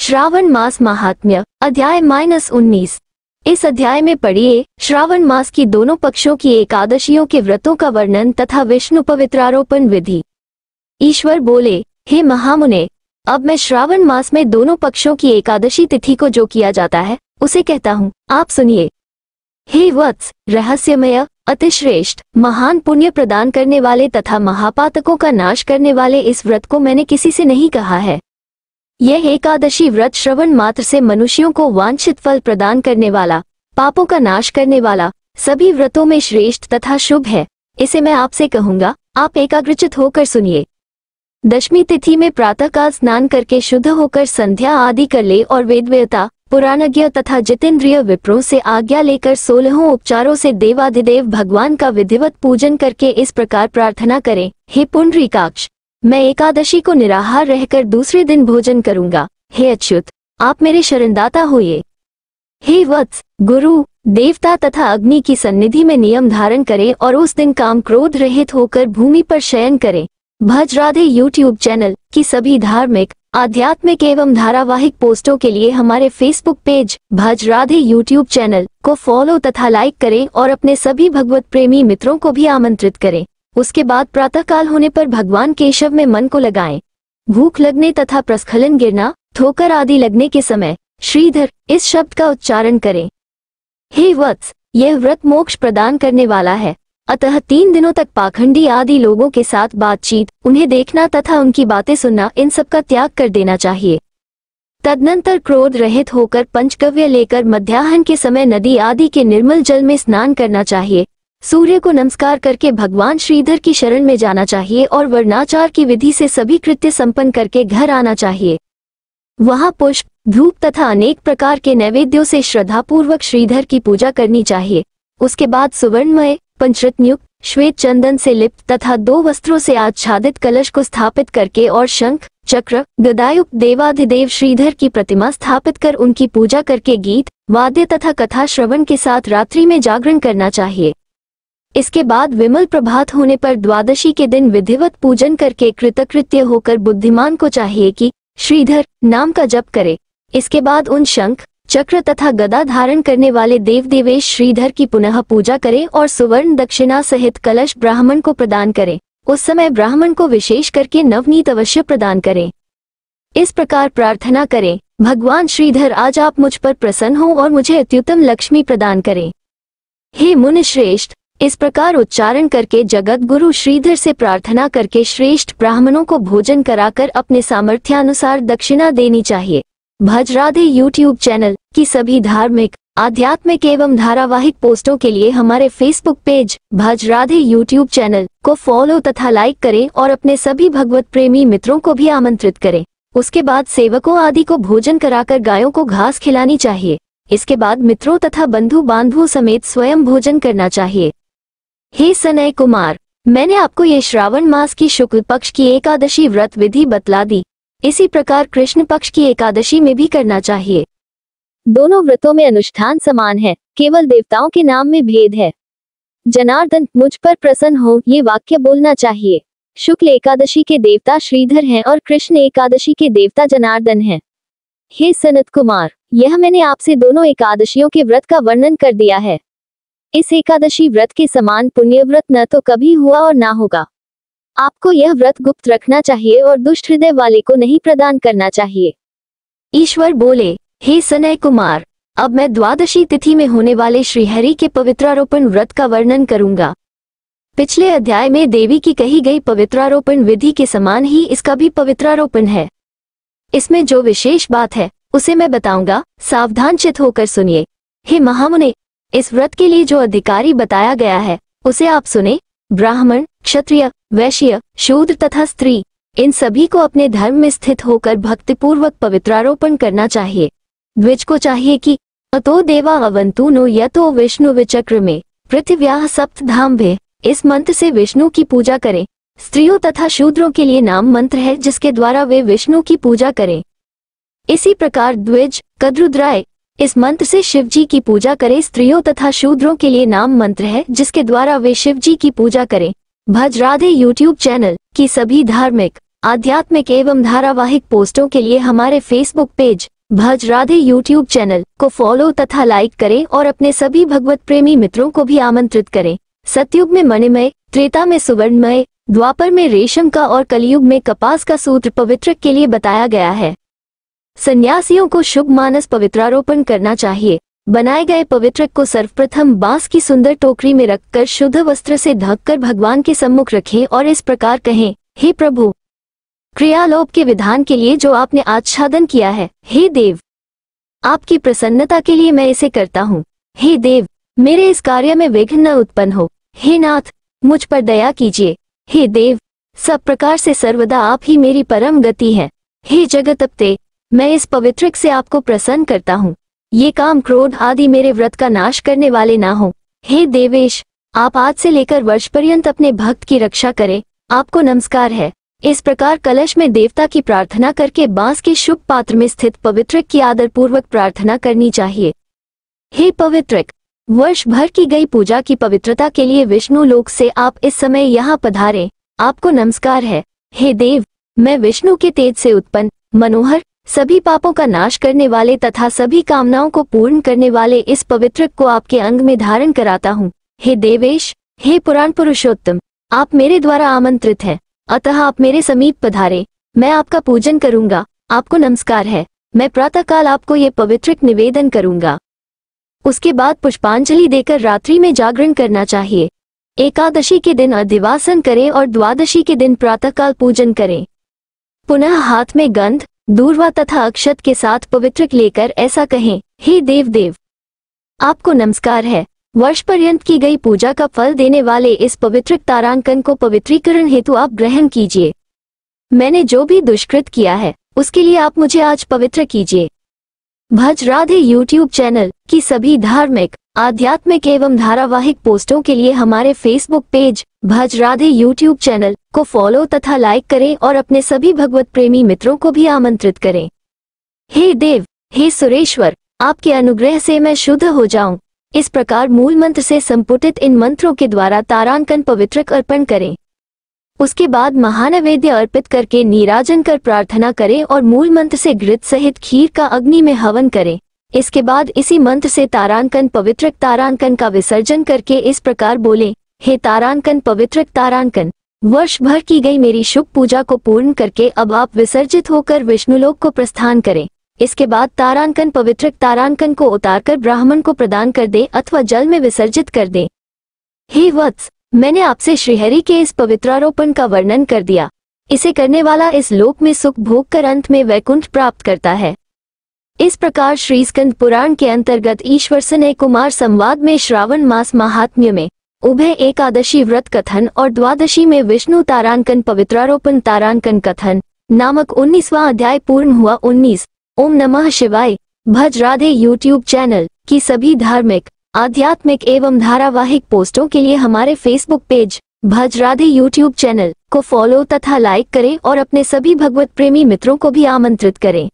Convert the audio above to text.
श्रावण मास महात्म्य अध्याय -19। इस अध्याय में पढ़िए श्रावण मास की दोनों पक्षों की एकादशियों के व्रतों का वर्णन तथा विष्णु पवित्रारोपण विधि। ईश्वर बोले, हे महामुने, अब मैं श्रावण मास में दोनों पक्षों की एकादशी तिथि को जो किया जाता है उसे कहता हूँ, आप सुनिए। हे वत्स, रहस्यमय, अतिश्रेष्ठ, महान पुण्य प्रदान करने वाले तथा महापातकों का नाश करने वाले इस व्रत को मैंने किसी से नहीं कहा है। यह एकादशी व्रत श्रवण मात्र से मनुष्यों को वांछित फल प्रदान करने वाला, पापों का नाश करने वाला, सभी व्रतों में श्रेष्ठ तथा शुभ है। इसे मैं आपसे कहूँगा, आप एकाग्रचित होकर सुनिए। दशमी तिथि में प्रातःकाल स्नान करके शुद्ध होकर संध्या आदि कर ले और वेदवेत्ता, पुराणज्ञ तथा जितेंद्रिय विप्रों से आज्ञा लेकर 16 उपचारों से देवाधिदेव भगवान का विधिवत पूजन करके इस प्रकार प्रार्थना करें, हे पुंडरीकाक्ष, मैं एकादशी को निराहार रहकर दूसरे दिन भोजन करूंगा। हे अच्युत, आप मेरे शरणदाता होइए। हे वत्स, गुरु, देवता तथा अग्नि की सन्निधि में नियम धारण करें और उस दिन काम क्रोध रहित होकर भूमि पर शयन करें। भज राधे यूट्यूब चैनल की सभी धार्मिक, आध्यात्मिक एवं धारावाहिक पोस्टों के लिए हमारे फेसबुक पेज भज राधे यूट्यूब चैनल को फॉलो तथा लाइक करें और अपने सभी भगवत प्रेमी मित्रों को भी आमंत्रित करें। उसके बाद प्रातःकाल होने पर भगवान केशव में मन को लगाएं। भूख लगने तथा प्रस्खलन गिरना, ठोकर आदि लगने के समय श्रीधर इस शब्द का उच्चारण करें। हे वत्स, यह व्रत मोक्ष प्रदान करने वाला है, अतः 3 दिनों तक पाखंडी आदि लोगों के साथ बातचीत, उन्हें देखना तथा उनकी बातें सुनना, इन सब का त्याग कर देना चाहिए। तदनंतर क्रोध रहित होकर पंचगव्य लेकर मध्याह्न के समय नदी आदि के निर्मल जल में स्नान करना चाहिए। सूर्य को नमस्कार करके भगवान श्रीधर की शरण में जाना चाहिए और वर्णाचार की विधि से सभी कृत्य संपन्न करके घर आना चाहिए। वहां पुष्प, धूप तथा अनेक प्रकार के नैवेद्यों से श्रद्धापूर्वक श्रीधर की पूजा करनी चाहिए। उसके बाद सुवर्णमय, पंचरत्नयुक्त, श्वेत चंदन से लिप्त तथा 2 वस्त्रों से आच्छादित कलश को स्थापित करके और शंख, चक्र, गदायुक्त देवाधिदेव श्रीधर की प्रतिमा स्थापित कर उनकी पूजा करके गीत, वाद्य तथा कथा श्रवण के साथ रात्रि में जागरण करना चाहिए। इसके बाद विमल प्रभात होने पर द्वादशी के दिन विधिवत पूजन करके कृतकृत्य होकर बुद्धिमान को चाहिए कि श्रीधर नाम का जप करे। इसके बाद उन शंख, चक्र तथा गदा धारण करने वाले देव देवेश श्रीधर की पुनः पूजा करें और सुवर्ण दक्षिणा सहित कलश ब्राह्मण को प्रदान करें। उस समय ब्राह्मण को विशेष करके नवनीत अवश्य प्रदान करें। इस प्रकार प्रार्थना करें, भगवान श्रीधर आज आप मुझ पर प्रसन्न हो और मुझे अत्युत्तम लक्ष्मी प्रदान करें। हे मुनि श्रेष्ठ, इस प्रकार उच्चारण करके जगत गुरु श्रीधर से प्रार्थना करके श्रेष्ठ ब्राह्मणों को भोजन कराकर अपने सामर्थ्यानुसार दक्षिणा देनी चाहिए। भज राधे यूट्यूब चैनल की सभी धार्मिक, आध्यात्मिक एवं धारावाहिक पोस्टों के लिए हमारे फेसबुक पेज भज राधे यूट्यूब चैनल को फॉलो तथा लाइक करें और अपने सभी भगवत प्रेमी मित्रों को भी आमंत्रित करें। उसके बाद सेवकों आदि को भोजन कराकर गायों को घास खिलानी चाहिए। इसके बाद मित्रों तथा बंधु बांधवों समेत स्वयं भोजन करना चाहिए। हे सनय कुमार, मैंने आपको ये श्रावण मास की शुक्ल पक्ष की एकादशी व्रत विधि बतला दी। इसी प्रकार कृष्ण पक्ष की एकादशी में भी करना चाहिए। दोनों व्रतों में अनुष्ठान समान है, केवल देवताओं के नाम में भेद है। जनार्दन, मुझ पर प्रसन्न हो, ये वाक्य बोलना चाहिए। शुक्ल एकादशी के देवता श्रीधर हैं और कृष्ण एकादशी के देवता जनार्दन हैं। हे सनत कुमार, यह मैंने आपसे दोनों एकादशियों के व्रत का वर्णन कर दिया है। इस एकादशी व्रत के समान पुण्य व्रत न तो कभी हुआ और ना होगा। आपको यह व्रत गुप्त रखना चाहिए और दुष्ट हृदय वाले को नहीं प्रदान करना चाहिए। ईश्वर बोले, हे सनय कुमार, अब मैं द्वादशी तिथि में होने वाले श्रीहरि के पवित्रारोपण व्रत का वर्णन करूंगा। पिछले अध्याय में देवी की कही गई पवित्रारोपण विधि के समान ही इसका भी पवित्रारोपण है। इसमें जो विशेष बात है उसे मैं बताऊंगा, सावधान चित होकर सुनिए। हे महामुने, इस व्रत के लिए जो अधिकारी बताया गया है उसे आप सुने। ब्राह्मण, क्षत्रिय, वैश्य, शूद्र तथा स्त्री, इन सभी को अपने धर्म में स्थित होकर भक्तिपूर्वक पवित्रारोपण करना चाहिए। द्विज को चाहिए कि अतो देवा अवंतु नो यतो विष्णु विचक्र में पृथिव्याः सप्तधाम वे, इस मंत्र से विष्णु की पूजा करें। स्त्रियों तथा शूद्रों के लिए नाम मंत्र है जिसके द्वारा वे विष्णु की पूजा करें। इसी प्रकार द्विज, कद्रुद्राय, इस मंत्र से शिव जी की पूजा करें। स्त्रियों तथा शूद्रों के लिए नाम मंत्र है जिसके द्वारा वे शिव जी की पूजा करें। भज राधे यूट्यूब चैनल की सभी धार्मिक, आध्यात्मिक एवं धारावाहिक पोस्टों के लिए हमारे फेसबुक पेज भज राधे यूट्यूब चैनल को फॉलो तथा लाइक करें और अपने सभी भगवत प्रेमी मित्रों को भी आमंत्रित करें। सतयुग में मणिमय, त्रेता में सुवर्णमय, द्वापर में रेशम का और कलयुग में कपास का सूत्र पवित्रक के लिए बताया गया है। सन्यासियों को शुभ मानस पवित्रारोपण करना चाहिए। बनाए गए पवित्रक को सर्वप्रथम बांस की सुंदर टोकरी में रखकर शुद्ध वस्त्र से ढककर भगवान के सम्मुख रखें और इस प्रकार कहें, हे प्रभु, क्रियालोप के विधान के लिए जो आपने आच्छादन किया है, हे देव, आपकी प्रसन्नता के लिए मैं इसे करता हूँ। हे देव, मेरे इस कार्य में विघ्न न उत्पन्न हो। हे नाथ, मुझ पर दया कीजिए। हे देव, सब प्रकार से सर्वदा आप ही मेरी परम गति है। हे जगतपते, मैं इस पवित्रक से आपको प्रसन्न करता हूँ। ये काम क्रोध आदि मेरे व्रत का नाश करने वाले ना हो। हे देवेश, आप आज से लेकर वर्ष पर्यंत अपने भक्त की रक्षा करें। आपको नमस्कार है। इस प्रकार कलश में देवता की प्रार्थना करके बांस के शुभ पात्र में स्थित पवित्रक की आदरपूर्वक प्रार्थना करनी चाहिए। हे पवित्रक, वर्ष भर की गई पूजा की पवित्रता के लिए विष्णु लोक से आप इस समय यहाँ पधारें। आपको नमस्कार है। हे देव, मैं विष्णु के तेज से उत्पन्न, मनोहर, सभी पापों का नाश करने वाले तथा सभी कामनाओं को पूर्ण करने वाले इस पवित्रक को आपके अंग में धारण कराता हूँ। हे देवेश, हे पुराण पुरुषोत्तम, आप मेरे द्वारा आमंत्रित हैं, अतः आप मेरे समीप पधारे। मैं आपका पूजन करूंगा। आपको नमस्कार है। मैं प्रातःकाल आपको ये पवित्रक निवेदन करूंगा। उसके बाद पुष्पांजलि देकर रात्रि में जागरण करना चाहिए। एकादशी के दिन अधिवासन करें और द्वादशी के दिन प्रातःकाल पूजन करें। पुनः हाथ में गंध, दूर्वा तथा अक्षत के साथ पवित्रक लेकर ऐसा कहें, हे देव, आपको नमस्कार है। वर्ष पर्यंत की गई पूजा का फल देने वाले इस पवित्रक तारांकन को पवित्रीकरण हेतु आप ग्रहण कीजिए। मैंने जो भी दुष्कृत किया है उसके लिए आप मुझे आज पवित्र कीजिए। भज राधे यूट्यूब चैनल की सभी धार्मिक, आध्यात्मिक एवं धारावाहिक पोस्टों के लिए हमारे फेसबुक पेज भज राधे यूट्यूब चैनल को फॉलो तथा लाइक करें और अपने सभी भगवत प्रेमी मित्रों को भी आमंत्रित करें। हे देव, हे सुरेश्वर, आपके अनुग्रह से मैं शुद्ध हो जाऊं। इस प्रकार मूल मंत्र से संपुटित इन मंत्रों के द्वारा तारांकन पवित्रक अर्पण करें। उसके बाद महानैवेद्य अर्पित करके नीराजन कर प्रार्थना करें और मूल मंत्र से घृत सहित खीर का अग्नि में हवन करें। इसके बाद इसी मंत्र से तारांकन पवित्रक तारांकन का विसर्जन करके इस प्रकार बोले, हे तारांकन पवित्रक तारांकन, वर्ष भर की गई मेरी शुभ पूजा को पूर्ण करके अब आप विसर्जित होकर विष्णुलोक को प्रस्थान करें। इसके बाद तारांकन पवित्रक तारांकन को उतारकर ब्राह्मण को प्रदान कर दे अथवा जल में विसर्जित कर दे। हे वत्स, मैंने आपसे श्रीहरि के इस पवित्रारोपण का वर्णन कर दिया। इसे करने वाला इस लोक में सुख भोग कर अंत में वैकुंठ प्राप्त करता है। इस प्रकार श्री स्कंद पुराण के अंतर्गत ईश्वर सनय कुमार संवाद में श्रावण मास महात्म्य में उभय एकादशी व्रत कथन और द्वादशी में विष्णु तारांकन पवित्रारोपण तारांकन कथन नामक 19वां अध्याय पूर्ण हुआ। 19। ओम नमः शिवाय। भज राधे यूट्यूब चैनल की सभी धार्मिक, आध्यात्मिक एवं धारावाहिक पोस्टों के लिए हमारे फेसबुक पेज भज राधे यूट्यूब चैनल को फॉलो तथा लाइक करें और अपने सभी भगवत प्रेमी मित्रों को भी आमंत्रित करें।